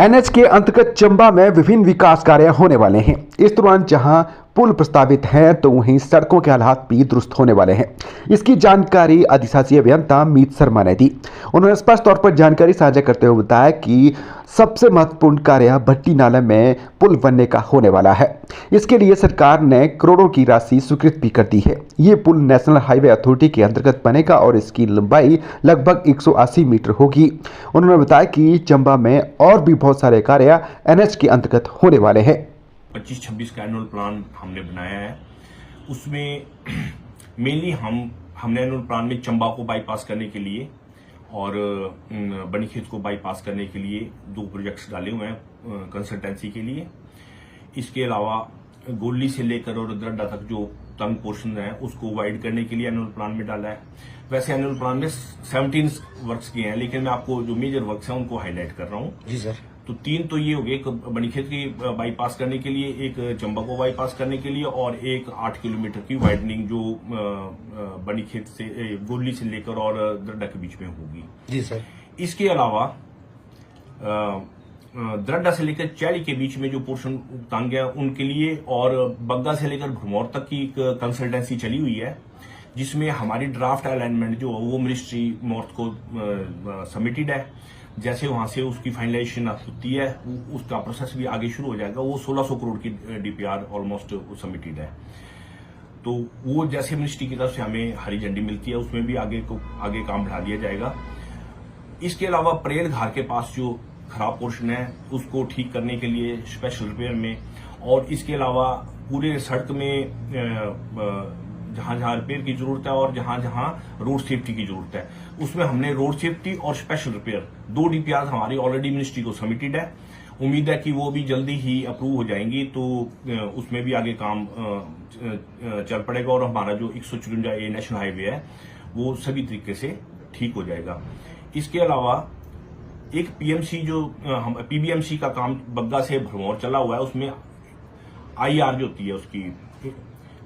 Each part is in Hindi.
एनएच के अंतर्गत चंबा में विभिन्न विकास कार्य होने वाले हैं। इस दौरान जहां पुल प्रस्तावित हैं तो वहीं सड़कों के हालात भी दुरुस्त होने वाले हैं। इसकी जानकारी अधिशासी अभियंता मीत शर्मा ने दी। उन्होंने स्पष्ट तौर पर जानकारी साझा करते हुए बताया कि सबसे महत्वपूर्ण कार्य भट्टी नाला में पुल बनने का होने वाला है। इसके लिए सरकार ने करोड़ों की राशि स्वीकृत भी कर दी है। ये पुल नेशनल हाईवे अथॉरिटी के अंतर्गत बनेगा और इसकी लंबाई लगभग 180 मीटर होगी। उन्होंने बताया कि चंबा में और भी बहुत सारे कार्य एनएच के अंतर्गत होने वाले हैं। 25-26 का एनुअल प्लान हमने बनाया है। उसमें मेनली हमने एनुअल प्लान में चंबा को बाईपास करने के लिए और बनीखेत को बाईपास करने के लिए 2 प्रोजेक्ट्स डाले हुए हैं कंसल्टेंसी के लिए। इसके अलावा गोली से लेकर और दरड्डा तक जो तंग पोर्शन है उसको वाइड करने के लिए एनुअल प्लान में डाला है। वैसे एनुअल प्लान में 17 वर्क्स किए हैं, लेकिन मैं आपको जो मेजर वर्क्स हैं उनको हाईलाइट कर रहा हूँ। जी सर। तो 3 तो ये हो गए, एक बनीखेत की बाईपास करने के लिए, एक चंबा को बाईपास करने के लिए और एक 8 किलोमीटर की वाइडनिंग जो बनीखेत से गोली से लेकर और दरड्डा के बीच में होगी। जी सर। इसके अलावा दरड्डा से लेकर चैली के बीच में जो पोर्शन तंग है उनके लिए और बग्गा से लेकर भरमौर तक की कंसल्टेंसी चली हुई है, जिसमें हमारी ड्राफ्ट अलाइनमेंट जो है वो मिनिस्ट्री नॉर्थ को सबमिटेड है। जैसे वहां से उसकी फाइनलाइजेशन होती है उसका प्रोसेस भी आगे शुरू हो जाएगा। वो 1600 करोड़ की डीपीआर ऑलमोस्ट सबमिटेड है। तो वो जैसे मिनिस्ट्री की तरफ से हमें हरी झंडी मिलती है उसमें भी आगे काम बढ़ा दिया जाएगा। इसके अलावा परेल घाट के पास जो खराब पोर्शन है उसको ठीक करने के लिए स्पेशल रिपेयर में, और इसके अलावा पूरे सड़क में जहां जहां रिपेयर की जरूरत है और जहां जहां रोड सेफ्टी की जरूरत है उसमें हमने रोड सेफ्टी और स्पेशल रिपेयर 2 डीपीआर हमारी ऑलरेडी मिनिस्ट्री को सबमिटेड है। उम्मीद है कि वो भी जल्दी ही अप्रूव हो जाएंगी, तो उसमें भी आगे काम चल पड़ेगा और हमारा जो 154A नेशनल हाईवे है वो सभी तरीके से ठीक हो जाएगा। इसके अलावा एक पीएमसी जो पीबीएमसी का काम बग्गा से भरमौर चला हुआ है, उसमें आईआर जो होती है उसकी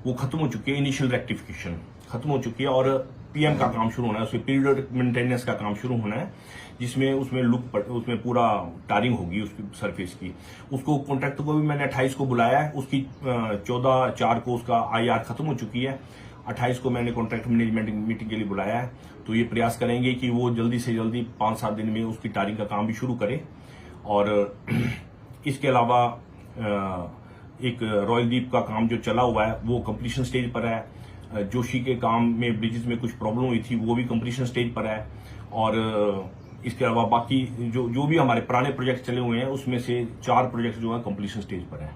वो खत्म हो चुकी है, इनिशियल रेक्टिफिकेशन खत्म हो चुकी है और पीएम का काम शुरू होना है, उसमें पीरियडिक मेंटेनेंस का काम शुरू होना है, जिसमें उसमें पूरा टारिंग होगी उसकी सरफेस की। उसको कॉन्ट्रैक्टर को भी मैंने 28 को बुलाया है, उसकी 14/4 को उसका आईआर खत्म हो चुकी है। 28 को मैंने कॉन्ट्रैक्ट मैनेजमेंट मीटिंग के लिए बुलाया है, तो ये प्रयास करेंगे कि वो जल्दी से जल्दी 5-7 दिन में उसकी टारिंग का काम भी शुरू करे। और इसके अलावा एक रॉयल दीप का काम जो चला हुआ है वो कंप्लीशन स्टेज पर है। जोशी के काम में ब्रिजेस में कुछ प्रॉब्लम हुई थी वो भी कंप्लीशन स्टेज पर है। और इसके अलावा बाकी जो भी हमारे पुराने प्रोजेक्ट चले हुए हैं उसमें से 4 प्रोजेक्ट जो है कंप्लीशन स्टेज पर है।